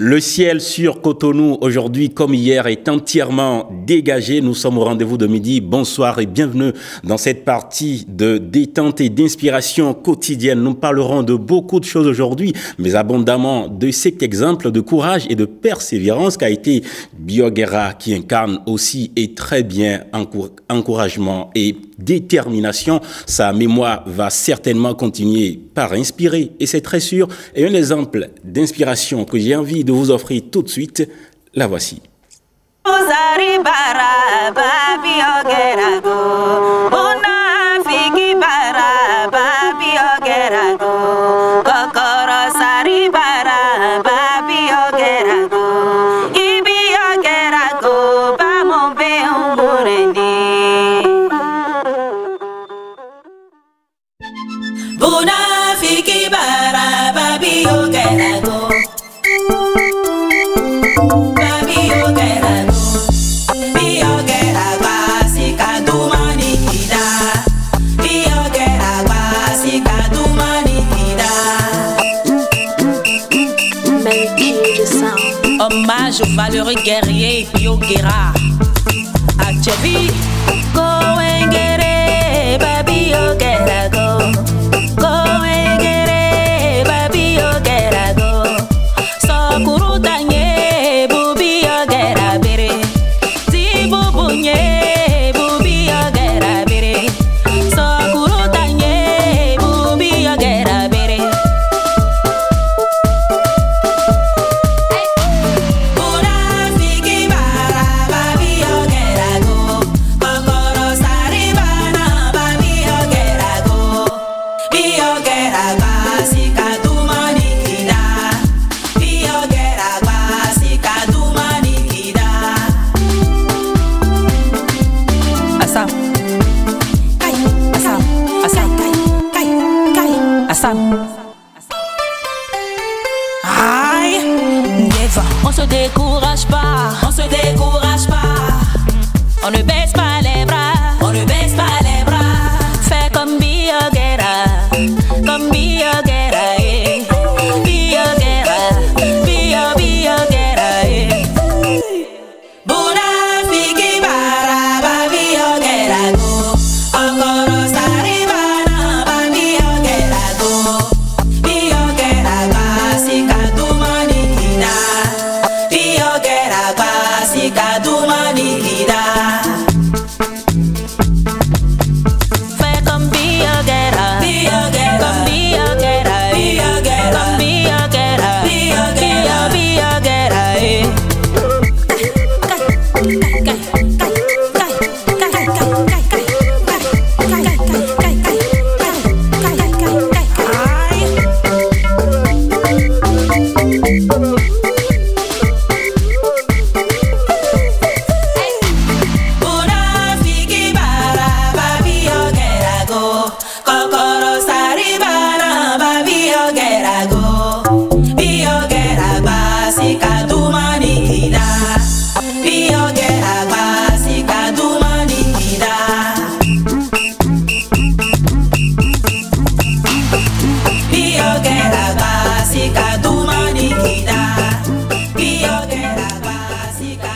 Le ciel sur Cotonou aujourd'hui comme hier est entièrement dégagé. Nous sommes au rendez-vous de midi. Bonsoir et bienvenue dans cette partie de détente et d'inspiration quotidienne. Nous parlerons de beaucoup de choses aujourd'hui, mais abondamment de cet exemple de courage et de persévérance qu'a été Bioguerra, qui incarne aussi et très bien encouragement et détermination. Sa mémoire va certainement continuer par inspirer et c'est très sûr. Et un exemple d'inspiration que j'ai envie de vous offrir tout de suite, la voici. Hommage au valeureux guerrier Bioguerra. Achevi, go engere, baby Bioguerra go. Go engere, baby Bioguerra go. Sokuru tanye, bubi Bioguerra bere. Zibu bunye, bubi Bioguerra bere. Sokuru tanye, bubi Bioguerra bere. Aïe, never. On se décourage pas, on se décourage pas. On ne baisse pas les bras, on ne baisse pas les bras. Fais comme Bioguerra, comme Bioguerra, eh. Bioguerra, Bioguerra, eh. Bona fiki bara, ba Bioguerra go. Okoro saribana, ba Bioguerra go. Bioguerra basika dumanikida. Bioguerra basika dumanikida. Fais comme Bioguerra, Bioguerra, comme Bioguerra, Bioguerra, comme Bioguerra, Bioguerra, Bioguerra, eh.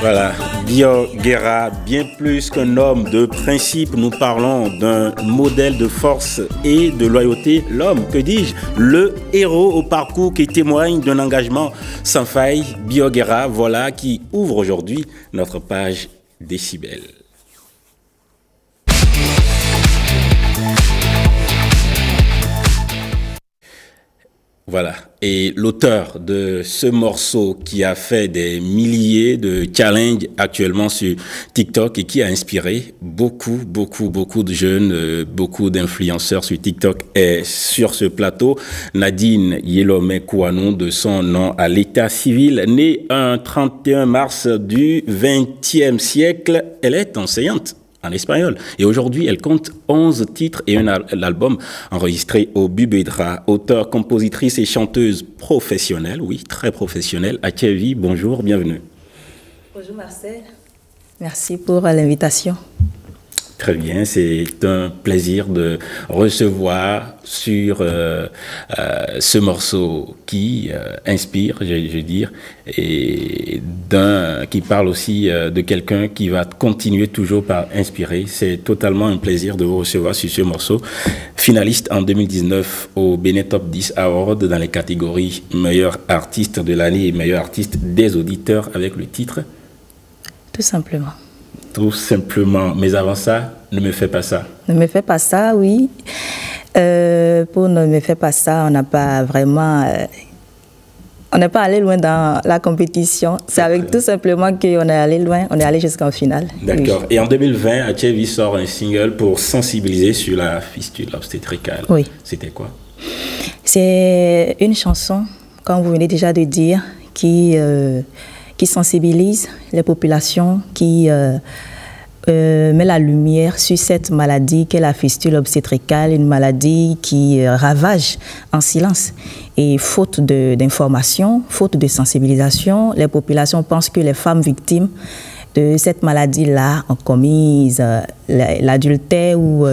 Voilà, Bioguerra, bien plus qu'un homme de principe, nous parlons d'un modèle de force et de loyauté. L'homme, que dis-je, le héros au parcours qui témoigne d'un engagement sans faille. Bioguerra, voilà, qui ouvre aujourd'hui notre page Décibel. Voilà, et l'auteur de ce morceau qui a fait des milliers de challenges actuellement sur TikTok et qui a inspiré beaucoup de jeunes, beaucoup d'influenceurs sur TikTok est sur ce plateau. Nadine Yelome Kouanou, de son nom à l'état civil, née un 31 mars du XXe siècle, elle est enseignante en espagnol. Et aujourd'hui, elle compte 11 titres et un album enregistré au Bubedra. Auteure, compositrice et chanteuse professionnelle, oui, très professionnelle. Achevi, bonjour, bienvenue. Bonjour Marcel, merci pour l'invitation. Très bien, c'est un plaisir de recevoir sur ce morceau qui inspire, je veux dire, et qui parle aussi de quelqu'un qui va continuer toujours par inspirer. C'est totalement un plaisir de vous recevoir sur ce morceau. Finaliste en 2019 au Bénin Top 10 Award dans les catégories meilleur artiste de l'année et meilleur artiste des auditeurs avec le titre. Tout simplement. Tout simplement. Mais avant ça, ne me fais pas ça. Ne me fais pas ça, oui. Pour ne me fais pas ça, on n'a pas vraiment... on n'est pas allé loin dans la compétition. C'est avec tout simplement qu'on est allé loin. On est allé jusqu'en finale. D'accord. Oui. Et en 2020, Atchevi sort un single pour sensibiliser sur la fistule obstétricale. Oui. C'était quoi? C'est une chanson, comme vous venez déjà de dire, qui sensibilise les populations, qui met la lumière sur cette maladie qu'est la fistule obstétricale, une maladie qui ravage en silence. Et faute d'information, faute de sensibilisation, les populations pensent que les femmes victimes de cette maladie-là ont commis l'adultère ou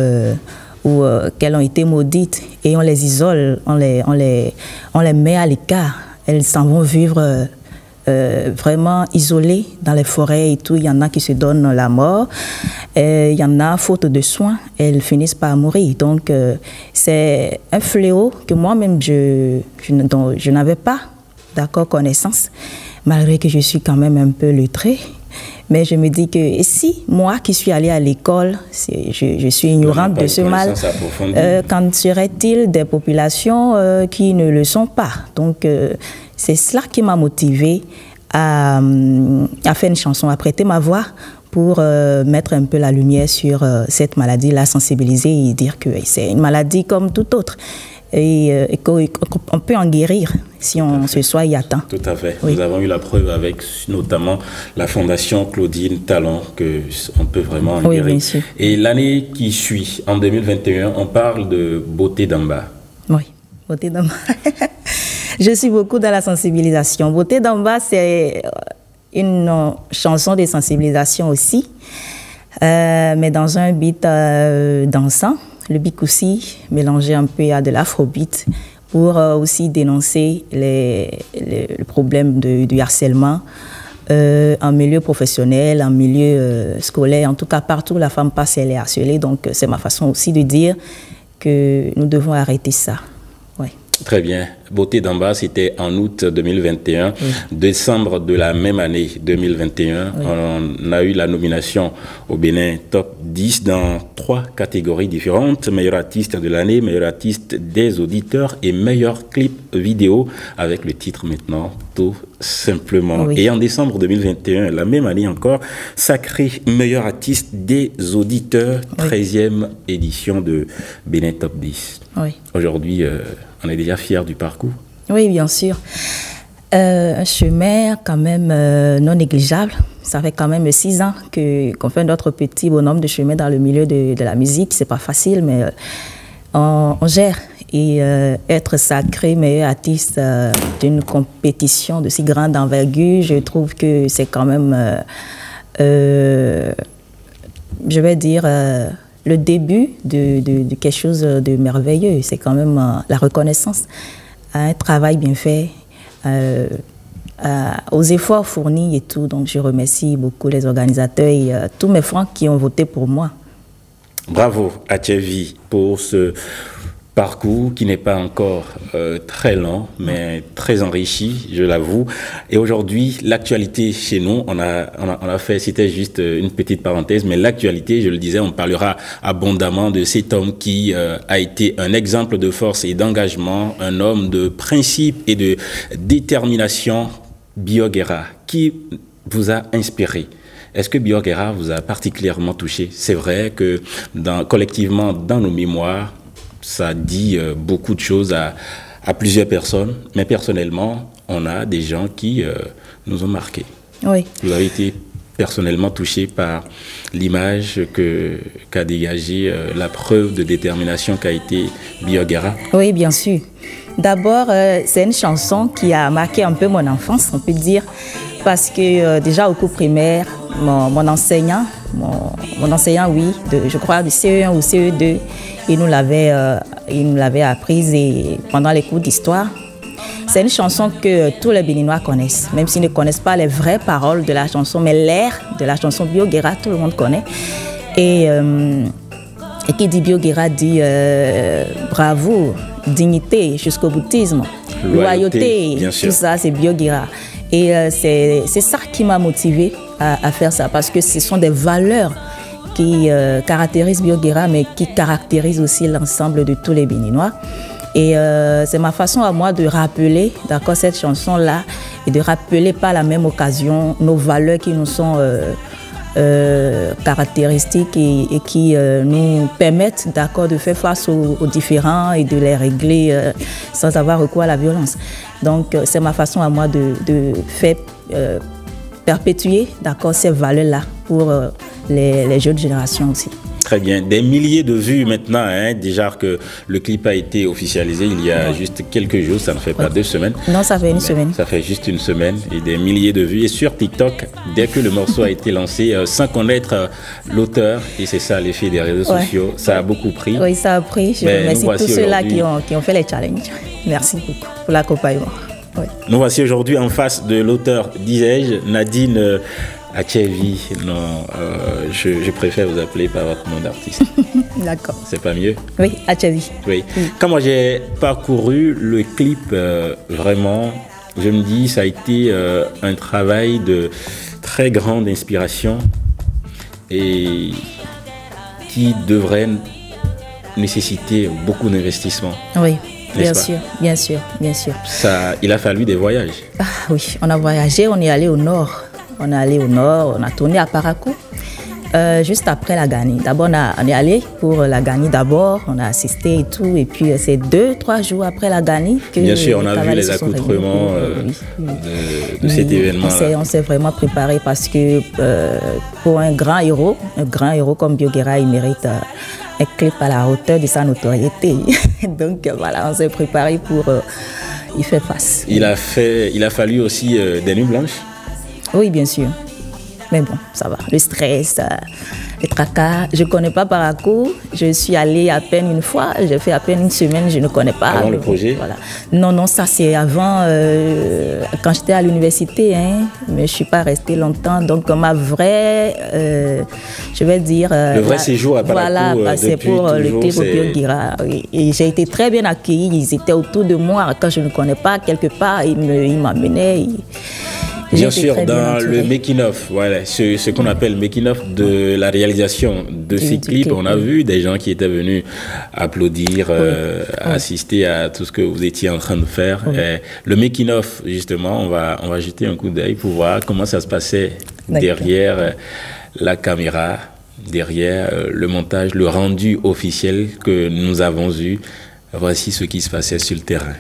qu'elles ont été maudites, et on les isole, on les met à l'écart. Elles s'en vont vivre vraiment isolées dans les forêts et tout. Il y en a qui se donnent la mort, il y en a faute de soins, elles finissent par mourir. Donc c'est un fléau que moi-même dont je n'avais pas d'accord connaissance, malgré que je suis quand même un peu lettrée. Mais je me dis que et si moi qui suis allée à l'école, je suis ignorante de ce mal, qu'en serait-il des populations qui ne le sont pas? Donc c'est cela qui m'a motivée à faire une chanson, à prêter ma voix pour mettre un peu la lumière sur cette maladie, la sensibiliser et dire que c'est une maladie comme toute autre. Et qu'on peut en guérir si on se soit y attend. Tout à fait. Oui. Nous avons eu la preuve avec notamment la Fondation Claudine Talon qu'on peut vraiment en guérir. Bien sûr. Et l'année qui suit, en 2021, on parle de Beauté d'en bas. Oui, Beauté d'en bas. Je suis beaucoup dans la sensibilisation. Beauté d'en bas, c'est une chanson de sensibilisation aussi, mais dans un beat dansant. Le bikousi mélangé un peu à de l'afrobeat pour aussi dénoncer le problème du harcèlement en milieu professionnel, en milieu scolaire. En tout cas, partout où la femme passe, elle est harcelée. Donc, c'est ma façon aussi de dire que nous devons arrêter ça. Ouais. Très bien. Beauté d'en bas, c'était en août 2021. Oui. Décembre de la même année 2021, oui. On a eu la nomination au Bénin Top 10 dans 3 catégories différentes. Meilleur artiste de l'année, meilleur artiste des auditeurs et meilleur clip vidéo avec le titre maintenant Tout simplement. Oui. Et en décembre 2021, la même année encore, sacré meilleur artiste des auditeurs, 13e édition de Bénin Top 10. Oui. Aujourd'hui, on est déjà fiers du parcours. Oui, bien sûr. Un chemin quand même non négligeable. Ça fait quand même 6 ans qu'on fait notre petit bonhomme de chemin dans le milieu de la musique. C'est pas facile, mais on gère. Et être sacré meilleur artiste d'une compétition de si grande envergure, je trouve que c'est quand même, je vais dire, le début de quelque chose de merveilleux. C'est quand même la reconnaissance à un travail bien fait, aux efforts fournis et tout. Donc, je remercie beaucoup les organisateurs et tous mes frères qui ont voté pour moi. Bravo à Atchevi pour ce parcours qui n'est pas encore très long, mais très enrichi, je l'avoue. Et aujourd'hui, l'actualité chez nous, on a fait, c'était juste une petite parenthèse, mais l'actualité, je le disais, on parlera abondamment de cet homme qui a été un exemple de force et d'engagement, un homme de principe et de détermination, Bio Guerra, qui vous a inspiré. Est-ce que Bio Guerra vous a particulièrement touché? C'est vrai que collectivement, dans nos mémoires, ça dit beaucoup de choses à plusieurs personnes, mais personnellement, on a des gens qui nous ont marqués. Oui. Vous avez été personnellement touché par l'image qu'a dégagée, la preuve de détermination qu'a été Bio Guerra? Oui, bien sûr. D'abord, c'est une chanson qui a marqué un peu mon enfance, on peut dire, parce que déjà au cours primaire, mon enseignant mon enseignant, oui, je crois du CE1 ou CE2, il nous l'avait apprise pendant les cours d'histoire. C'est une chanson que tous les Béninois connaissent, même s'ils ne connaissent pas les vraies paroles de la chanson, mais l'air de la chanson Bio Guerra, tout le monde connaît. Et qui dit Bio Guerra dit bravoure, dignité, jusqu'au boutisme, loyauté, tout ça, c'est Bio Guerra. Et c'est ça qui m'a motivée à faire ça, parce que ce sont des valeurs qui caractérisent Bio Guerra, mais qui caractérisent aussi l'ensemble de tous les Béninois. Et c'est ma façon à moi de rappeler, d'accord, cette chanson-là, et de rappeler par la même occasion nos valeurs qui nous sont caractéristiques et qui nous permettent, d'accord, de faire face aux différends et de les régler sans avoir recours à la violence. Donc c'est ma façon à moi de faire perpétuer, d'accord, ces valeurs-là pour les jeunes générations aussi. Très bien. Des milliers de vues maintenant, hein, déjà que le clip a été officialisé il y a juste quelques jours, ça ne fait pas 2 semaines. Non, ça fait une semaine. Ça fait juste une semaine et des milliers de vues. Et sur TikTok, dès que le morceau a été lancé, sans connaître l'auteur, et c'est ça l'effet des réseaux sociaux, ça a beaucoup pris. Oui, ça a pris. Je remercie tous ceux-là qui ont fait les challenges. Merci beaucoup pour l'accompagnement. Oui. Nous voici aujourd'hui en face de l'auteur, disais-je, Nadine Achevi. Non, je préfère vous appeler par votre nom d'artiste. D'accord. C'est pas mieux? Oui, Achevi. Oui. Quand moi j'ai parcouru le clip, vraiment, je me dis ça a été un travail de très grande inspiration et qui devrait nécessiter beaucoup d'investissement. Oui. Bien sûr, bien sûr, bien sûr. Ça, il a fallu des voyages. Ah oui, on a voyagé, on est allé au nord. On est allé au nord, on a tourné à Parakou, juste après la Gani. D'abord, on est allé pour la Gani d'abord, on a assisté et tout. Et puis, c'est 2-3 jours après la Gani que... Bien sûr, on a vu les accoutrements de cet événement-là. On s'est vraiment préparé parce que pour un grand héros comme Bio Guerra, il mérite un clip à la hauteur de sa notoriété. Donc, voilà, on s'est préparé pour y faire face. Il a fallu aussi des nuits blanches? Oui, bien sûr. Mais bon, ça va. Le stress, les tracas. Je ne connais pas Parakou. Je suis allée à peine une fois. J'ai fait à peine une semaine. Je ne connais pas. Avant le projet? Voilà. Non, ça c'est avant, quand j'étais à l'université. Hein, mais je ne suis pas restée longtemps. Donc ma vraie, je vais dire... le vrai séjour à Parakou, voilà, c'est pour le clip Bio Guerra. Oui. Et j'ai été très bien accueillie. Ils étaient autour de moi. Quand je ne connais pas quelque part, ils m'amenaient. Bien sûr, dans le making-of, voilà, ce qu'on appelle making-of de la réalisation de ces clips, on a vu des gens qui étaient venus applaudir, assister à tout ce que vous étiez en train de faire. Le making-of, justement, on va jeter un coup d'œil pour voir comment ça se passait derrière la caméra, derrière le montage, le rendu officiel que nous avons eu. Voici ce qui se passait sur le terrain.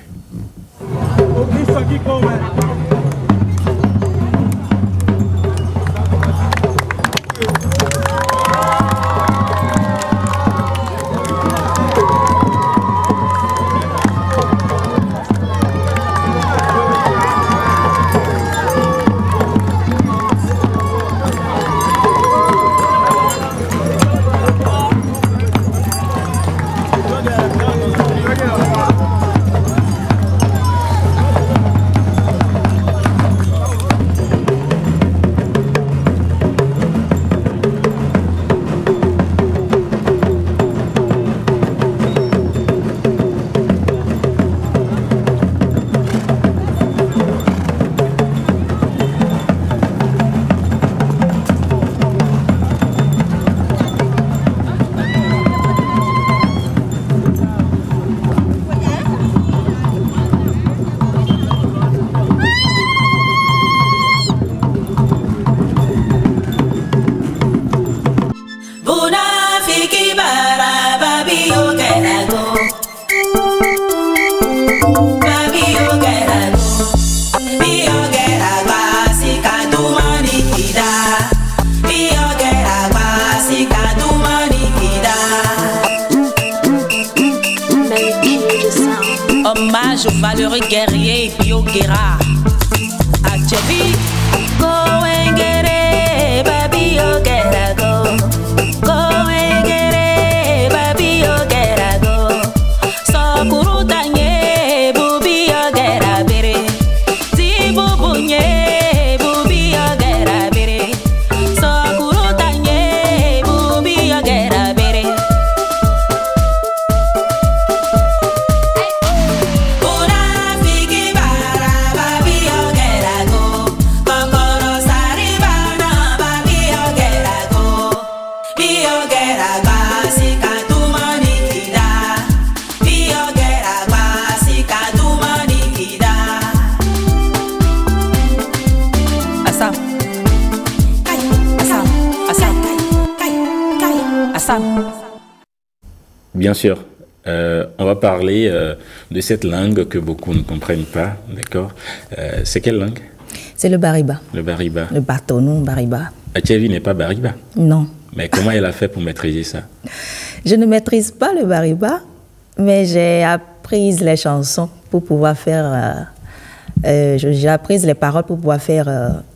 Hommage aux valeureux guerriers Bio Guerra. Achevi, go and get it, Bio Guerra, go. Bien sûr. On va parler de cette langue que beaucoup ne comprennent pas, d'accord? C'est quelle langue? C'est le bariba. Le bariba. Le batonou bariba. Atievi n'est pas bariba. Non. Mais comment elle a fait pour maîtriser ça? Je ne maîtrise pas le bariba, mais j'ai appris les chansons pour pouvoir faire... j'ai appris les paroles pour pouvoir faire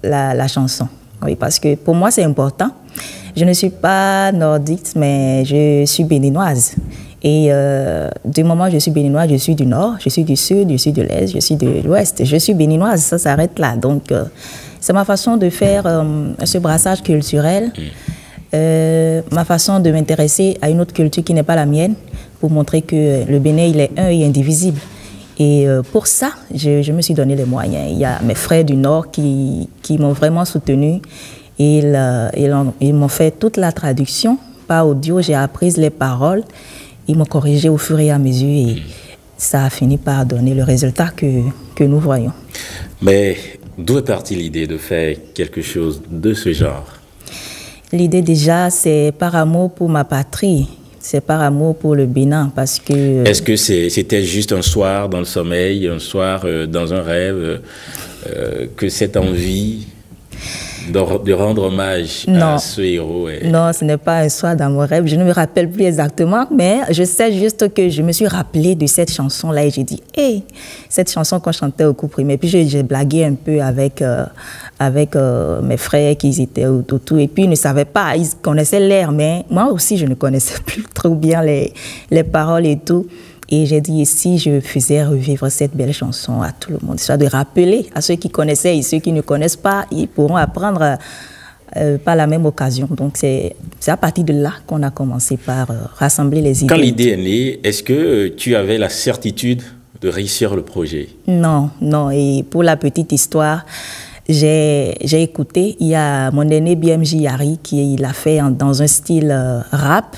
la chanson. Oui, parce que pour moi, c'est important. Je ne suis pas nordique, mais je suis béninoise. Et du moment où je suis béninoise, je suis du nord, je suis du sud, je suis de l'est, je suis de l'ouest. Je suis béninoise, ça s'arrête là. Donc, c'est ma façon de faire ce brassage culturel, ma façon de m'intéresser à une autre culture qui n'est pas la mienne, pour montrer que le Bénin, il est un et indivisible. Et pour ça, je me suis donné les moyens. Il y a mes frères du Nord qui m'ont vraiment soutenu. Ils m'ont fait toute la traduction par audio. J'ai appris les paroles. Ils m'ont corrigé au fur et à mesure. Et ça a fini par donner le résultat que nous voyons. Mais d'où est partie l'idée de faire quelque chose de ce genre? L'idée déjà, c'est par amour pour ma patrie. C'est par amour pour le Bénin, parce que... Est-ce que c'était juste un soir dans le sommeil, un soir dans un rêve, que cette envie de rendre hommage à ce héros Non, ce n'est pas un soir dans mon rêve. Je ne me rappelle plus exactement, mais je sais juste que je me suis rappelé de cette chanson-là et j'ai dit, hey, cette chanson qu'on chantait au cours primaire. Puis j'ai blagué un peu avec mes frères qui étaient autour. Et puis ils ne savaient pas, ils connaissaient l'air, mais moi aussi, je ne connaissais plus trop bien les paroles et tout. Et j'ai dit, si je faisais revivre cette belle chanson à tout le monde, histoire de rappeler à ceux qui connaissaient et ceux qui ne connaissent pas, ils pourront apprendre par la même occasion. Donc c'est à partir de là qu'on a commencé par rassembler les idées. Quand l'idée est née, est-ce que tu avais la certitude de réussir le projet? Non. Et pour la petite histoire, j'ai écouté, il y a mon aîné BMJ Yari qui l'a fait dans un style rap.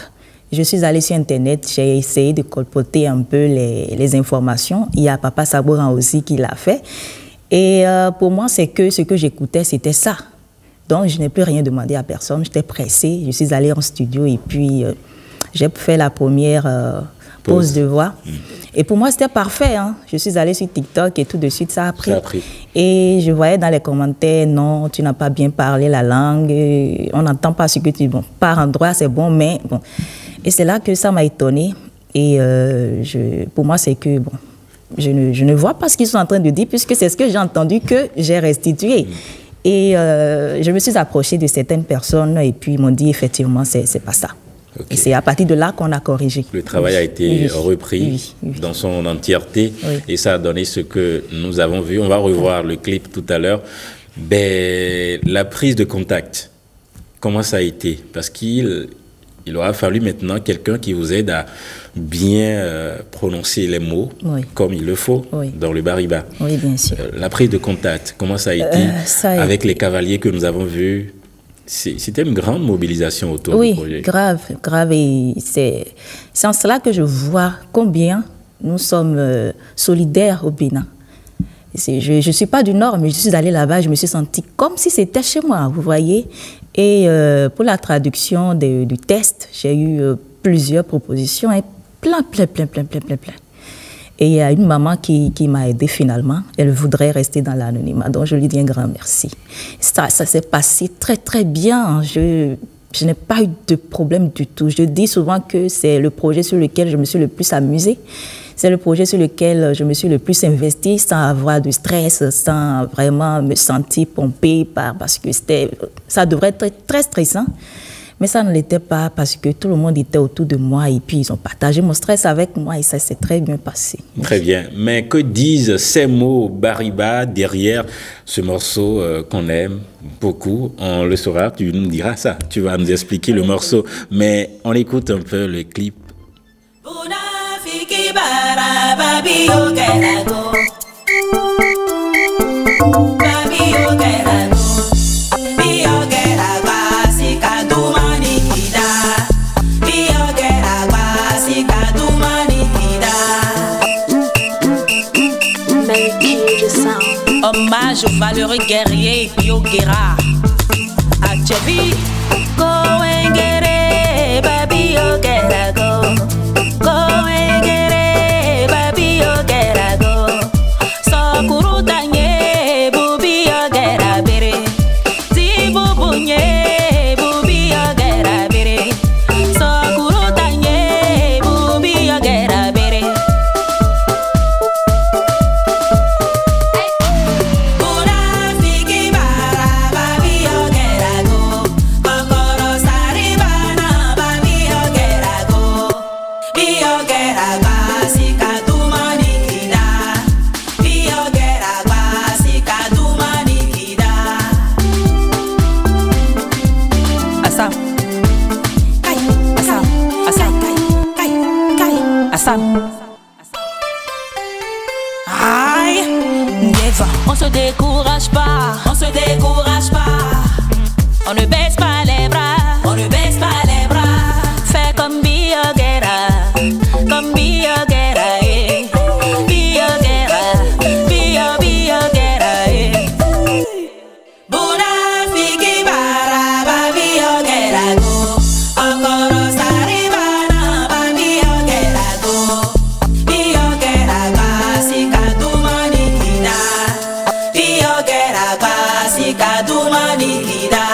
Je suis allée sur Internet, j'ai essayé de colpoter un peu les informations. Il y a Papa Sabouran aussi qui l'a fait. Et pour moi, c'est que ce que j'écoutais, c'était ça. Donc, je n'ai plus rien demandé à personne. J'étais pressée. Je suis allée en studio et puis j'ai fait la première pause de voix. Et pour moi, c'était parfait. Hein. Je suis allée sur TikTok et tout de suite, ça a pris. Et je voyais dans les commentaires, non, tu n'as pas bien parlé la langue. On n'entend pas ce que tu dis. Bon, par endroit, c'est bon, mais bon. Et c'est là que ça m'a étonnée. Et pour moi, c'est que, bon, je ne vois pas ce qu'ils sont en train de dire, puisque c'est ce que j'ai entendu que j'ai restitué. Et je me suis approchée de certaines personnes et puis ils m'ont dit, effectivement, c'est pas ça. Okay. Et c'est à partir de là qu'on a corrigé. Le travail a été repris dans son entièreté et ça a donné ce que nous avons vu. On va revoir le clip tout à l'heure. Ben, la prise de contact, comment ça a été? Parce qu'il aura fallu maintenant quelqu'un qui vous aide à bien prononcer les mots comme il le faut dans le bariba. Oui, bien sûr. La prise de contact, comment ça a été avec les cavaliers que nous avons vus? C'était une grande mobilisation autour du projet. Oui, grave. Et c'est en cela que je vois combien nous sommes solidaires au Bénin. Je ne suis pas du Nord, mais je suis allée là-bas, je me suis sentie comme si c'était chez moi, vous voyez. Et pour la traduction du test, j'ai eu plusieurs propositions et plein. Et il y a une maman qui m'a aidée finalement. Elle voudrait rester dans l'anonymat. Donc, je lui dis un grand merci. Ça s'est passé très, très bien. Je n'ai pas eu de problème du tout. Je dis souvent que c'est le projet sur lequel je me suis le plus amusée. C'est le projet sur lequel je me suis le plus investie sans avoir de stress, sans vraiment me sentir pompée parce que ça devrait être très stressant. Mais ça ne l'était pas parce que tout le monde était autour de moi et puis ils ont partagé mon stress avec moi et ça s'est très bien passé. Très bien. Mais que disent ces mots bariba derrière ce morceau qu'on aime beaucoup? On le saura, tu nous diras ça. Tu vas nous expliquer le morceau. Mais on écoute un peu le clip. Hommage aux valeureux guerriers Yogera. Atievi, go engere, baby Yogera go. Assam. Aïe, never. On se décourage pas, on se décourage pas. On ne baisse pas les bras, on ne baisse pas les bras. Fais comme Biogera, comme Biogera, eh. Biogera, Biogera, eh. Buna fiki bara, ba Biogera go. Okoro saribana, ba Biogera go. Biogera ba sikatuma nikida. Biogera ba sikatuma nikida.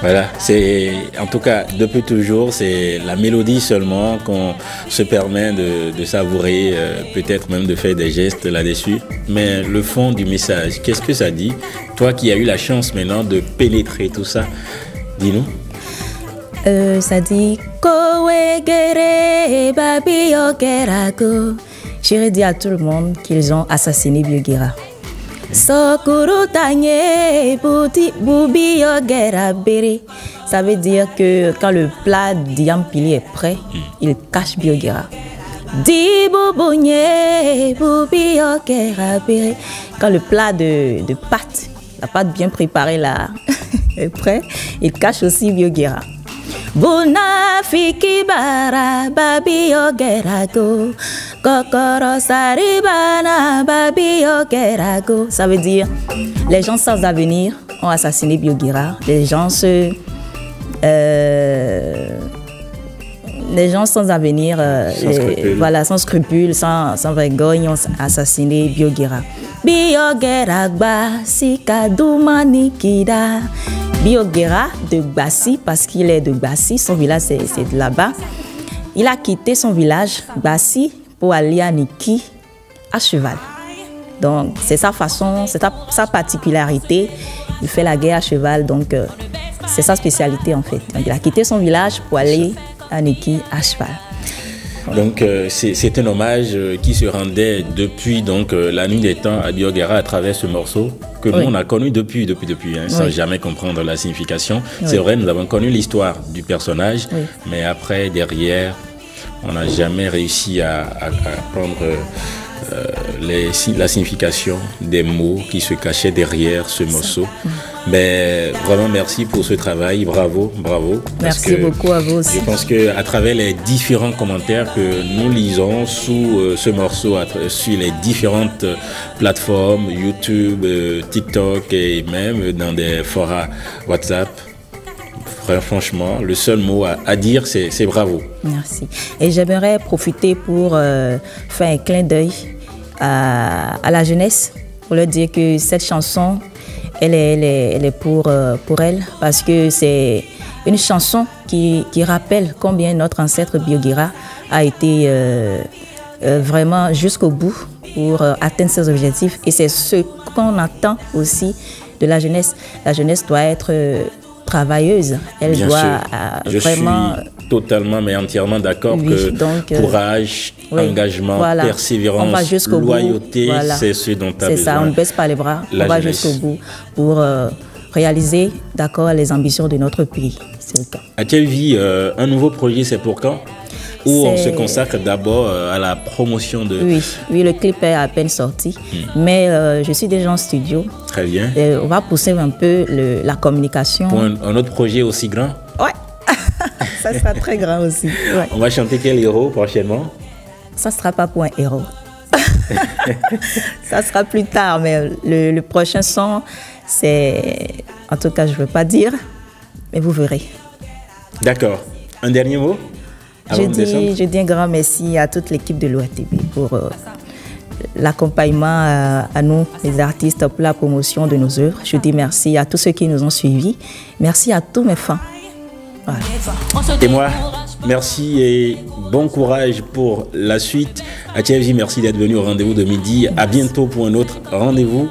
Voilà, c'est en tout cas depuis toujours, c'est la mélodie seulement qu'on se permet de savourer, peut-être même de faire des gestes là-dessus. Mais le fond du message, qu'est-ce que ça dit? Toi qui as eu la chance maintenant de pénétrer tout ça, dis-nous. Ça dit Kowegere Babi Ogerago. J'irais dire à tout le monde qu'ils ont assassiné Biogera. Sokuru Tanye Bubi Ogera Bere. Ça veut dire que quand le plat d'Yampili est prêt, il cache Biogera. Di Bubunye Bubi Ogera Bere. Quand le plat de pâte, la pâte bien préparée là, est prêt, il cache aussi Biogera. Buna fiki bara babi ogerago kokoro saribana babi ogerago. Ça veut dire les gens sans avenir ont assassiné Biogera. Les gens sans avenir, voilà, sans scrupules, sans vergogne ont assassiné Biogera. Biogera Gbassi kaduma nikida. Biogera de Gbassi, parce qu'il est de Gbassi, son village c'est de là-bas. Il a quitté son village, Gbassi, pour aller à Niki, à cheval. Donc c'est sa façon, c'est sa particularité. Il fait la guerre à cheval, donc c'est sa spécialité en fait. Donc, il a quitté son village pour aller à Niki, à cheval. Donc c'est un hommage qui se rendait depuis donc la nuit des temps à Biogera à travers ce morceau que nous on a connu depuis hein, sans jamais comprendre la signification. C'est vrai, nous avons connu l'histoire du personnage, mais après derrière on n'a jamais réussi à prendre la signification des mots qui se cachaient derrière ce morceau. Mais vraiment merci pour ce travail, bravo. Merci beaucoup à vous aussi. Je pense qu'à travers les différents commentaires que nous lisons sous ce morceau, sur les différentes plateformes, YouTube, TikTok et même dans des forums WhatsApp, franchement, le seul mot à dire, c'est bravo. Merci. Et j'aimerais profiter pour faire un clin d'œil à la jeunesse, pour leur dire que cette chanson, elle est pour elle, parce que c'est une chanson qui rappelle combien notre ancêtre Biogera a été vraiment jusqu'au bout pour atteindre ses objectifs. Et c'est ce qu'on attend aussi de la jeunesse. La jeunesse doit être travailleuse. Elle Bien doit sûr. vraiment... Je suis totalement mais entièrement d'accord que donc, courage, engagement, persévérance, loyauté, c'est ce dont tu as besoin. C'est ça, on ne baisse pas les bras, on va jusqu'au bout pour réaliser les ambitions de notre pays. C'est le cas. As-tu vu un nouveau projet, c'est pour quand? Où on se consacre d'abord à la promotion de... Oui, le clip est à peine sorti, mais je suis déjà en studio. Très bien. On va pousser un peu la communication. Pour un autre projet aussi grand? Ouais, ça sera très grand aussi. Ouais. On va chanter quel héros prochainement? Ça ne sera pas pour un héros. Ça sera plus tard, mais le prochain son, c'est... En tout cas, je ne veux pas dire, mais vous verrez. D'accord. Un dernier mot? Je dis un grand merci à toute l'équipe de l'ORTB pour l'accompagnement à nous, les artistes, pour la promotion de nos œuvres. Je dis merci à tous ceux qui nous ont suivis. Merci à tous mes fans. Voilà. Et moi, merci et bon courage pour la suite. Athievzi, merci d'être venu au rendez-vous de midi. À bientôt pour un autre rendez-vous.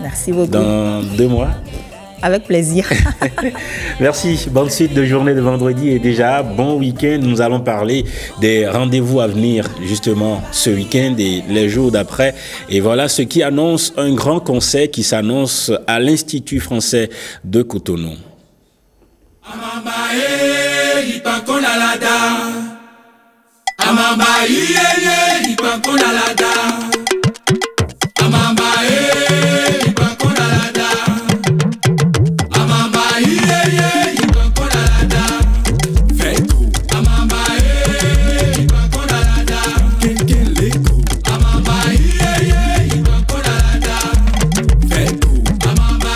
Merci beaucoup. Dans 2 mois. Avec plaisir. Merci. Bonne suite de journée de vendredi et déjà bon week-end. Nous allons parler des rendez-vous à venir justement ce week-end et les jours d'après. Et voilà ce qui annonce un grand concert qui s'annonce à l'Institut français de Cotonou. Ipankona lada. Amamba iye Ipankona lada. Amamba Ipankona lada. Amamba iye Ipankona lada. Feko. Amamba Ipankona lada. Kekeleko. Amamba iye Ipankona lada. Feko. Amamba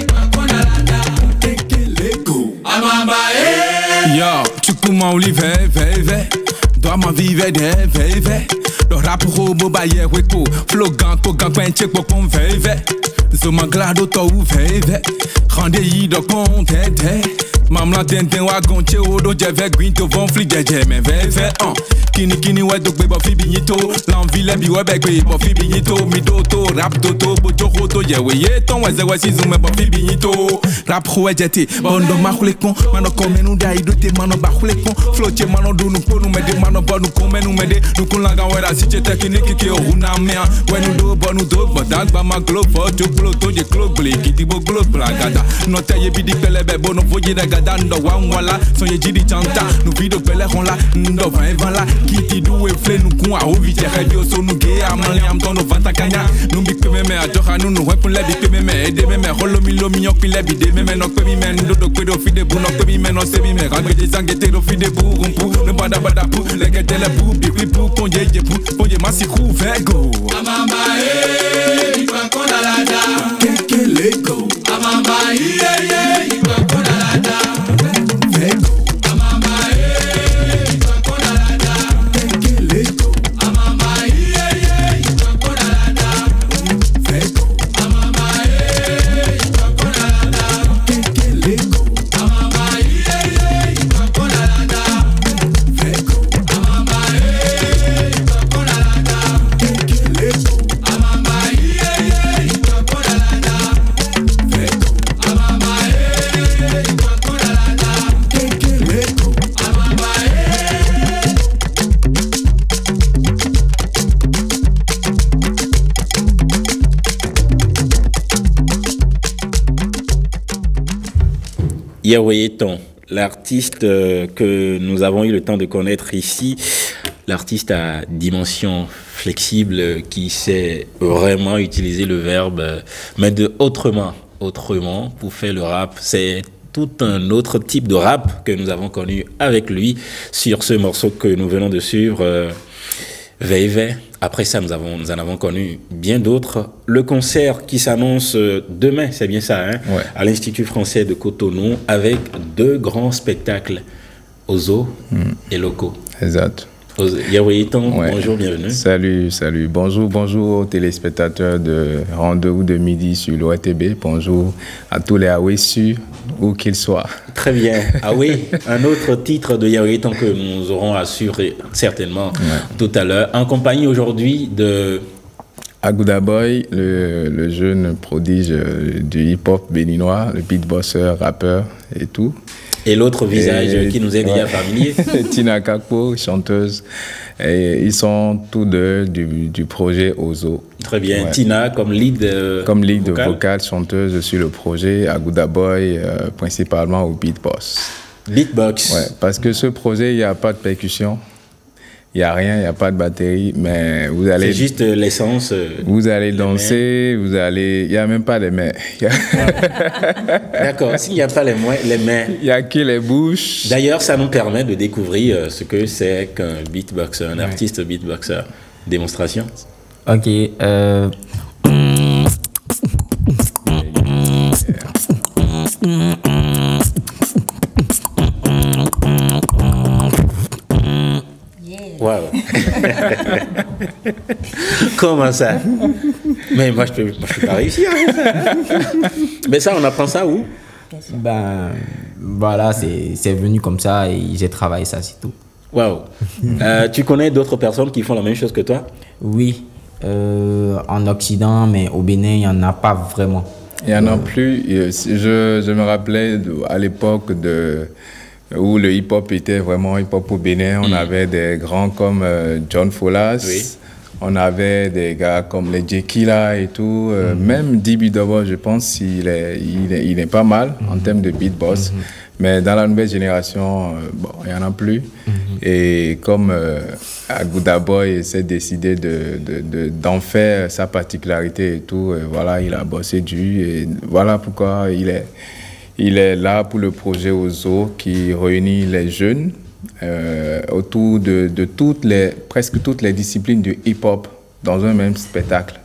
Ipankona lada. Kekeleko. Amamba Yo, tu comment olive, veve. Dois ma vive de veve. Le rap robo baye weko. Flogan kogan penche pokon veve. Zoma glado to u veve. Rende yi do kontente. Mamla tenten wa gonche odo jeve gwinto von fli jeje men veve. Kini we do gbe bo fi binyito. L'envie le bi we be gbe bo fi binyito. Mi do to rap do to bojo hoto ye we ye ton we ze we si zume bo fi binyito. Rap we jeti bondo ma khule kon mano komenu dai do te mano ba khule kon floche mano do nu ponu me de mano bo nu komenu me de nu kun langa we ra si che technique ki o una me we nu do bo nu do bo dagba ma glow for to glow to je glow ble ki ti bo glow blagada no te ye bi di pele be bo no foje da gada ndo wa wala so ye jidi chanta nu video pele hon la ndo van la ki ti do we fle nu kun a o vi je radio so nu ge amale am ton no vanta kanya nu bi pe me a joha nu we kun le bi pe me e de me holo mi lo mi yok le bi de me no pe mi men do kwedo fide bu no pe mi men no se mi me ka ge zange te do fide bu rumpu no bada pu le ge tele bu bi pu ponje je pu ponje masi khu vego amamba Ipankona lada kekeleko amamba Ipankona lada vego amamba Ipankona lada kekeleko amamba Ipankona lada vego amamba Ipankona lada kekeleko amamba Ipankona lada vego amamba Ipankona lada kekeleko amamba Ipankona lada vego amamba Ipankona lada kekeleko amamba Yaweyeton, l'artiste que nous avons eu le temps de connaître ici, l'artiste à dimension flexible qui sait vraiment utiliser le verbe, mais de autrement pour faire le rap. C'est tout un autre type de rap que nous avons connu avec lui sur ce morceau que nous venons de suivre, Veve. Après ça, nous en avons connu bien d'autres. Le concert qui s'annonce demain, c'est bien ça, hein, ouais. À l'Institut français de Cotonou, avec 2 grands spectacles, Ozo et Loco. Exact. Yaweyeton, Ouais. bonjour, bienvenue. Salut. Bonjour aux téléspectateurs de Rendez-vous de midi sur l'ORTB. Bonjour à tous les Awesu, où qu'ils soient. Très bien. Ah oui, un autre titre de Yaweyeton que nous aurons assuré certainement tout à l'heure, en compagnie aujourd'hui de Agouda Boy, le jeune prodige du hip-hop béninois, le beatboxer, rappeur et tout. et l'autre visage qui nous est déjà familier. Tina Kakpo, chanteuse. Et ils sont tous deux du projet Ozo. Très bien. Ouais. Tina comme lead vocale, chanteuse sur le projet. Agouda Boy, principalement au beatbox. Beatbox. Ouais, parce que ce projet, il n'y a pas de percussion. Il n'y a rien, il n'y a pas de batterie, mais vous allez... C'est juste l'essence. Vous allez danser, vous allez... Il n'y a même pas les mains. D'accord, s'il n'y a pas les mains... Il n'y a que les bouches. D'ailleurs, ça nous permet de découvrir ce que c'est qu'un beatboxer, un artiste beatboxer. Démonstration. Ok. Wow. Comment ça? Mais moi, je peux pas réussir à faire. Mais ça, on apprend ça où? Ben, voilà, c'est venu comme ça et j'ai travaillé ça, c'est tout. Waouh. Tu connais d'autres personnes qui font la même chose que toi? Oui, en Occident, mais au Bénin, il n'y en a pas vraiment. Il n'y en a plus. Je me rappelais à l'époque où le hip-hop était vraiment hip-hop au Bénin. On avait des grands comme John Folas. Oui. On avait des gars comme les Jekila et tout. Même Dibi Dobo, je pense qu'il est pas mal en termes de beatbox. Mais dans la nouvelle génération, bon, il n'y en a plus. Et comme Agouda Boy s'est décidé d'en faire sa particularité et tout, voilà, il a bossé dur. Et voilà pourquoi il est là pour le projet Ozo qui réunit les jeunes autour de presque toutes les disciplines du hip-hop dans un même spectacle.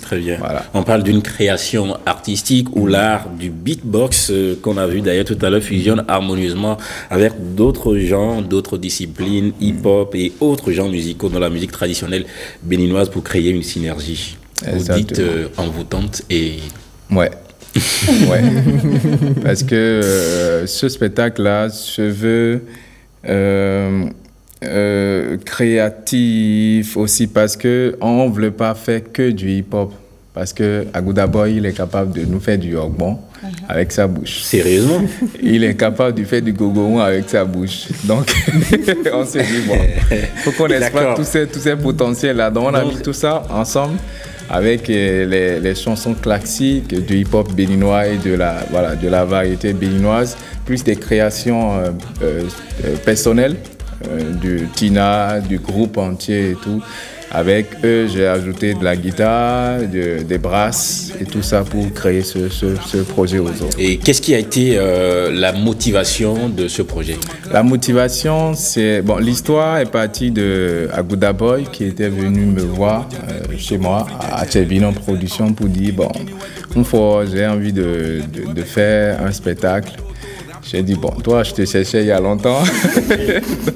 Très bien. Voilà. On parle d'une création artistique où l'art du beatbox, qu'on a vu d'ailleurs tout à l'heure, fusionne harmonieusement avec d'autres genres, d'autres disciplines, hip-hop et autres genres musicaux dans la musique traditionnelle béninoise pour créer une synergie. Vous dites envoûtante et... Ouais. Ouais. Parce que ce spectacle-là se veut créatif aussi parce qu'on ne voulait pas faire que du hip-hop. Parce que Agouda Boy, il est capable de nous faire du yogbon avec sa bouche. Sérieusement? Il est capable de faire du gogoron avec sa bouche. Donc, on s'est dit, bon, il faut qu'on exploite tous ces potentiels-là. Donc, on a mis tout ça ensemble avec les chansons classiques du hip-hop béninois et de la variété béninoise, plus des créations personnelles du Tina, du groupe entier et tout. Avec eux, j'ai ajouté de la guitare, des brasses et tout ça pour créer ce projet Ozo. Et qu'est-ce qui a été la motivation de ce projet? La motivation, c'est... Bon, l'histoire est partie de Agouda Boy qui était venu me voir chez moi à Tchébine Production pour dire, bon, une fois, j'ai envie de faire un spectacle. J'ai dit, bon, toi, je te cherchais il y a longtemps.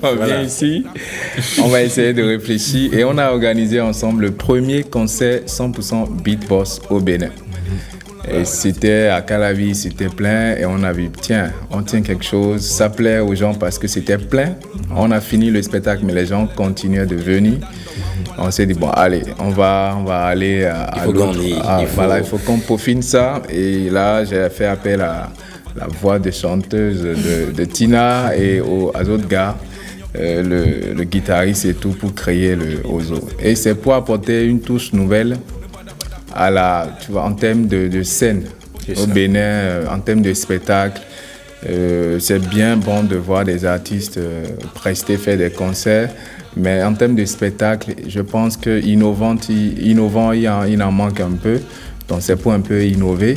Donc, viens ici. On va essayer de réfléchir. Et on a organisé ensemble le premier concert 100% beatbox au Bénin. Et c'était à Calavi, c'était plein. Et on a vu, tiens, on tient quelque chose. Ça plaît aux gens parce que c'était plein. On a fini le spectacle, mais les gens continuaient de venir. On s'est dit, bon, allez, on va aller à l'autre. Voilà, il faut qu'on peaufine ça. Et là, j'ai fait appel à la voix de chanteuse de Tina et aux autres gars, le guitariste et tout, pour créer le Ozo. Et c'est pour apporter une touche nouvelle tu vois, en termes de scène au Bénin, en termes de spectacle. C'est bien bon de voir des artistes prester, faire des concerts, mais en termes de spectacle, je pense qu'innovant, il en manque un peu. Donc c'est pour un peu innover.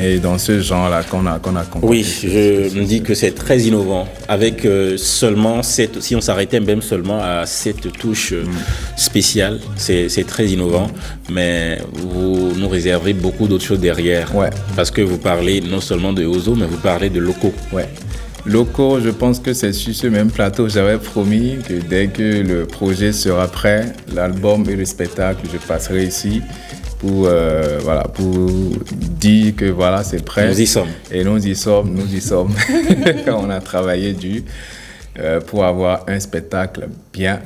Et dans ce genre-là qu'on a compris. Oui, je me dis que c'est très innovant. Avec seulement si on s'arrêtait même seulement à cette touche spéciale, c'est très innovant. Mais vous nous réservez beaucoup d'autres choses derrière. Ouais. Parce que vous parlez non seulement de Ozo, mais vous parlez de locaux. Ouais. Locaux, je pense que c'est sur ce même plateau. J'avais promis que dès que le projet sera prêt, l'album et le spectacle, je passerai ici. Pour dire que voilà, c'est prêt. Nous y sommes. Et nous y sommes. On a travaillé dur pour avoir un spectacle bien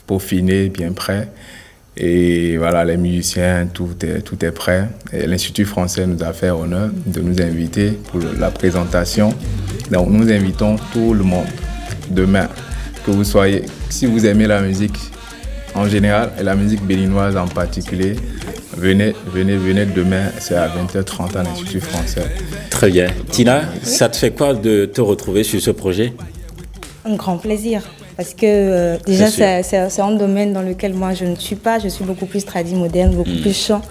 peaufiné, bien prêt. Et voilà, les musiciens, tout est prêt. Et l'Institut français nous a fait honneur de nous inviter pour la présentation. Donc nous invitons tout le monde demain, que vous soyez, si vous aimez la musique en général, et la musique béninoise en particulier, venez demain, c'est à 20h30 à l'Institut français. Très bien. Tina, ça te fait quoi de te retrouver sur ce projet? Un grand plaisir. Parce que déjà, c'est un domaine dans lequel moi, je ne suis pas. Je suis beaucoup plus tradi moderne, beaucoup plus chant.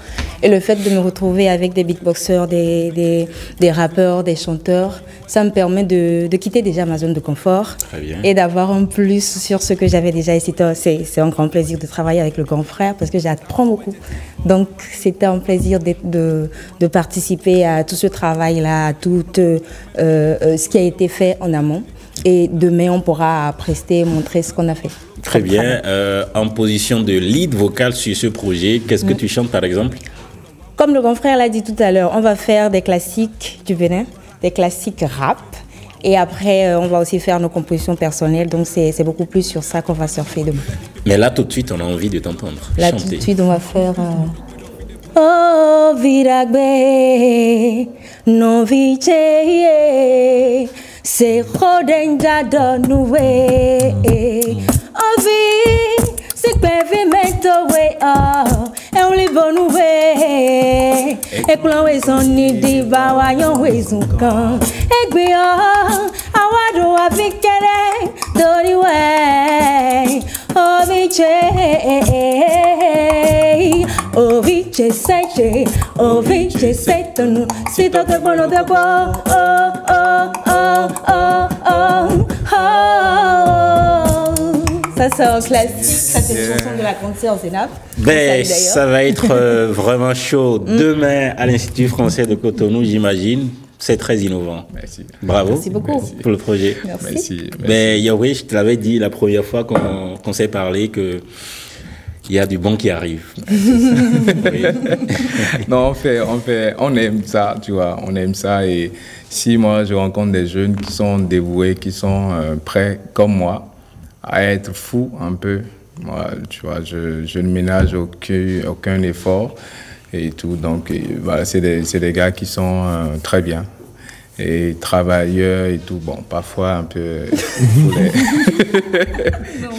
Et le fait de me retrouver avec des beatboxers, des rappeurs, des chanteurs, ça me permet de quitter déjà ma zone de confort. Très bien. Et d'avoir un plus sur ce que j'avais déjà. C'est un grand plaisir de travailler avec le grand frère parce que j'apprends beaucoup. Donc, c'était un plaisir de participer à tout ce travail-là, à tout ce qui a été fait en amont. Et demain, on pourra montrer ce qu'on a fait. Très bien. En position de lead vocal sur ce projet, qu'est-ce que tu chantes par exemple? Comme le grand frère l'a dit tout à l'heure, on va faire des classiques du Bénin, des classiques rap. Et après, on va aussi faire nos compositions personnelles. Donc, c'est beaucoup plus sur ça qu'on va surfer demain. Mais là, tout de suite, on a envie de t'entendre chanter. Là, tout de suite, on va faire... Oh, viragbe, no viche, se rodenja donue. Oh, vi, se pavimento we, oh, é livro no we. Ekula weson ni di bawa yon wezun kan. Egbe yo, awado afikere, dori we. Oviche seche, oviche setonu. Sito te bono te bo, oh, oh, oh, oh, oh, oh. Ça c'est un classique, ça c'est une chanson de la concert Zénab. Ben, ça va être vraiment chaud. Demain, à l'Institut français de Cotonou, j'imagine. C'est très innovant. Merci. Bravo. Merci beaucoup pour le projet. Merci. Ben, Yahweh, je te l'avais dit la première fois qu'on s'est parlé que il y a du bon qui arrive. Oui. Non, on aime ça, tu vois, on aime ça. Et si moi, je rencontre des jeunes qui sont dévoués, qui sont prêts, comme moi, à être fous un peu, moi, tu vois, je ne ménage aucun effort et tout. Donc, voilà, c'est des gars qui sont très bien. Et travailleurs et tout, bon, parfois un peu...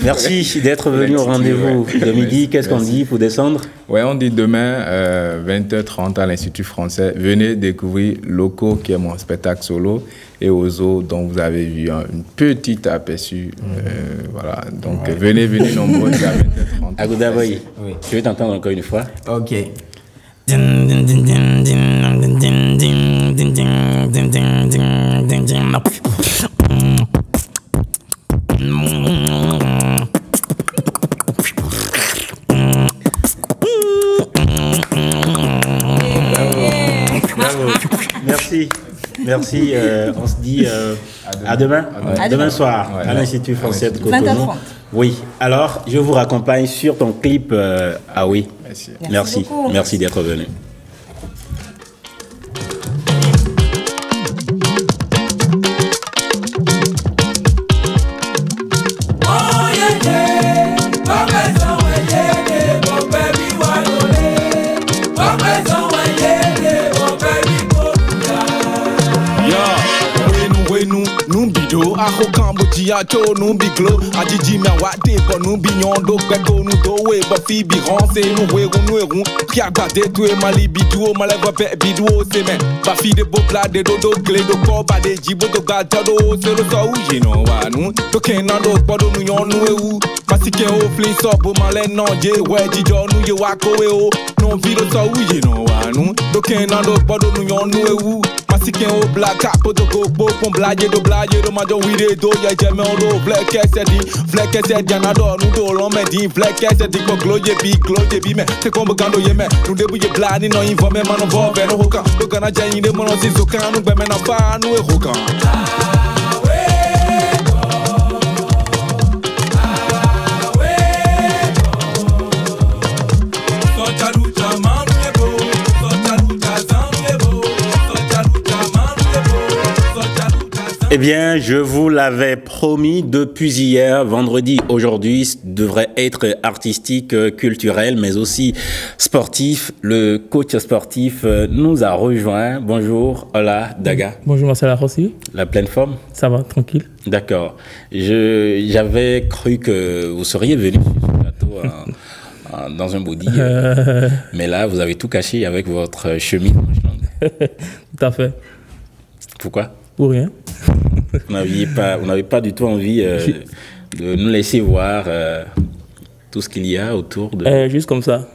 Merci d'être venu au rendez-vous de midi. Qu'est-ce qu'on dit pour descendre? Ouais, on dit demain, 20h30 à l'Institut français. Venez découvrir Loco, qui est mon spectacle solo, et Ozo, dont vous avez vu un petit aperçu. Voilà, donc venez nombreux à 20h30. Agouda Boy, je vais t'entendre encore une fois. Ok. Merci. On se dit à demain. Demain soir, à l'Institut français de Cotonou. 20h30. Oui. Alors, je vous raccompagne sur ton clip. Ah oui. Merci. Merci d'être venu. Aho Cambodia cho nu bi glo ajiji mi awade ko nu bi yan do gbe ko nu do we ba fi bi ran se nu we gun ki agbade tu e mali bi duo male ba be bi duo se me ba fi de bo bla de do gle do ko ba de jibo to gba ta do se lo so uye no wa nu to ken na do gbodo nu yan nu ewu masike o flin so bo male na je we jijo nu ye wa ko we o no vi lo so uye no wa nu to ken na do gbodo nu yan nu ewu masike o black cap to go bo pon blaje do majo we dey do ye je me on do black esedi anado nu do lo me di black esedi ko gloje bi me te ko mbagando ye me nu de bu ye bla ni no info me man vo be no hoka do kana jen de mo no si so kan nu gbe me na fa nu e hoka. Eh bien, je vous l'avais promis depuis hier, vendredi, aujourd'hui devrait être artistique, culturel, mais aussi sportif. Le coach sportif nous a rejoint. Bonjour, hola, Daga. Bonjour, Marcel Arrossi. La pleine forme? Ça va, tranquille. D'accord. J'avais cru que vous seriez venu sur le plateau dans un body, mais là, vous avez tout caché avec votre chemise. Tout à fait. Pourquoi? Pour rien. Vous n'aviez pas du tout envie de nous laisser voir tout ce qu'il y a autour de... Juste comme ça.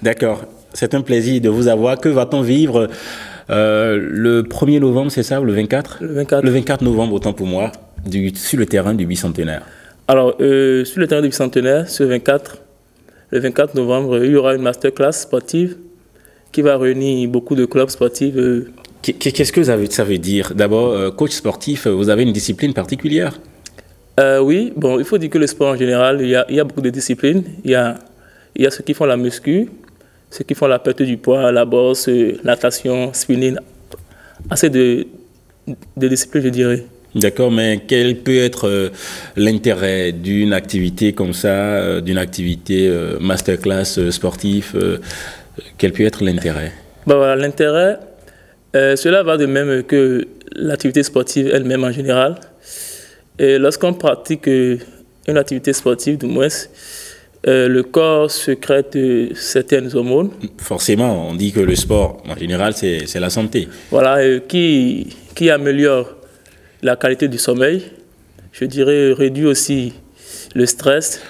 D'accord. C'est un plaisir de vous avoir. Que va-t-on vivre le 1er novembre, c'est ça, ou le 24 ? Le 24. Le 24 novembre, autant pour moi, sur le terrain du bicentenaire. Alors, sur le terrain du bicentenaire, le 24 novembre, il y aura une masterclass sportive qui va réunir beaucoup de clubs sportifs. Qu'est-ce que ça veut dire? D'abord, coach sportif, vous avez une discipline particulière? Oui, bon, il faut dire que le sport en général, il y a beaucoup de disciplines. Il y a ceux qui font la muscu, ceux qui font la perte du poids, la boxe, natation, spinning, assez de disciplines, je dirais. D'accord, mais quel peut être l'intérêt d'une activité comme ça, d'une activité masterclass sportive? Quel peut être l'intérêt? Ben voilà, l'intérêt, cela va de même que l'activité sportive elle-même en général. Et lorsqu'on pratique une activité sportive, du moins, Le corps sécrète certaines hormones. Forcément, on dit que le sport, en général, c'est la santé. Voilà, qui améliore la qualité du sommeil. Je dirais réduit aussi le stress.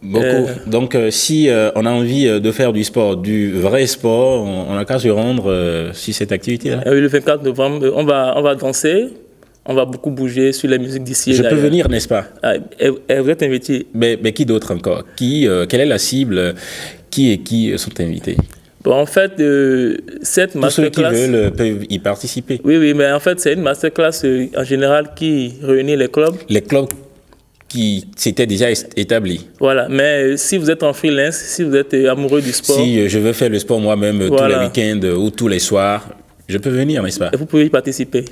Beaucoup. Donc, si on a envie de faire du sport, du vrai sport, on n'a qu'à se rendre sur cette activité-là. Oui, le 24 novembre, on va danser. On va beaucoup bouger sur les musiques d'ici. Je peux venir, n'est-ce pas? Vous êtes invité. Mais qui d'autre encore? Quelle est la cible? Qui sont invités? Bon, en fait, cette masterclass... Tous ceux qui veulent peuvent y participer. Oui, mais en fait, c'est une masterclass en général qui réunit les clubs. Les clubs qui s'étaient déjà établis. Voilà, mais si vous êtes en freelance, si vous êtes amoureux du sport... Si je veux faire le sport moi-même tous les week-ends ou tous les soirs, je peux venir, n'est-ce pas? Vous pouvez y participer.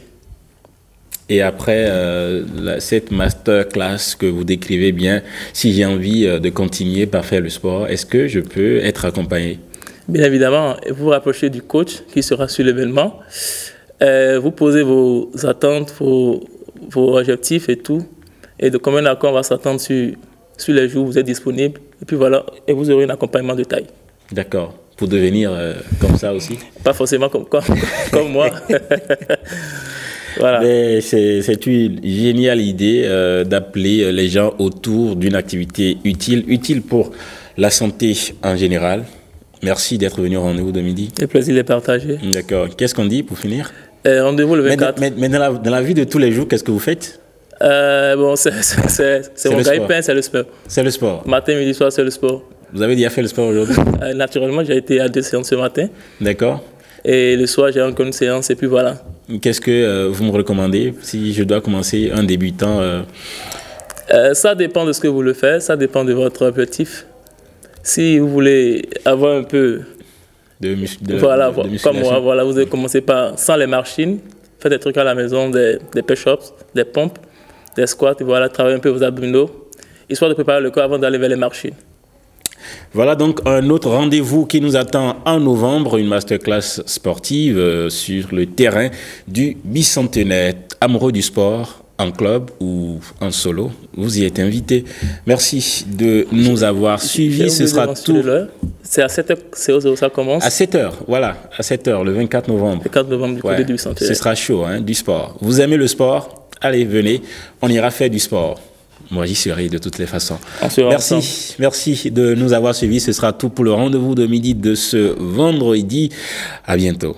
Et après cette masterclass que vous décrivez bien, si j'ai envie de continuer par faire le sport, est-ce que je peux être accompagné? Bien évidemment, vous vous rapprochez du coach qui sera sur l'événement. Vous posez vos attentes, vos objectifs et tout. Et de combien d'accord on va s'attendre sur les jours où vous êtes disponible. Et puis voilà, et vous aurez un accompagnement de taille. D'accord. Pour devenir comme ça aussi? Pas forcément comme moi. Voilà. C'est une géniale idée d'appeler les gens autour d'une activité utile pour la santé en général. Merci d'être venu au rendez-vous de midi. Le plaisir de partager. D'accord. Qu'est-ce qu'on dit pour finir? Rendez-vous le 24. Mais dans la vie de tous les jours, qu'est-ce que vous faites? Bon, c'est mon gagne-pain, c'est le sport. C'est le sport. Matin, midi, soir, c'est le sport. Vous avez déjà fait le sport aujourd'hui? Naturellement, j'ai été à 2 séances ce matin. D'accord. Et le soir, j'ai encore une séance et puis voilà. Qu'est-ce que vous me recommandez si je dois commencer un débutant? Ça dépend de ce que vous voulez faire, ça dépend de votre objectif. Si vous voulez avoir un peu de comme moi, voilà, vous allez commencer sans les machines, faites des trucs à la maison, des push-ups, des pompes, des squats, voilà, travaillez un peu vos abdominaux, histoire de préparer le corps avant d'aller vers les machines. Voilà donc un autre rendez-vous qui nous attend en novembre, une masterclass sportive sur le terrain du bicentenaire. Amoureux du sport, en club ou en solo, vous y êtes invité. Merci de nous avoir suivis. Ce sera tout. C'est à 7h, ça commence. À 7h, voilà, à 7h, le 24 novembre. Le 4 novembre du côté du bicentenaire. Ce sera chaud, hein, du sport. Vous aimez le sport? Allez, venez, on ira faire du sport. Moi, j'y serai de toutes les façons. Merci de nous avoir suivis. Ce sera tout pour le rendez-vous de midi de ce vendredi. À bientôt.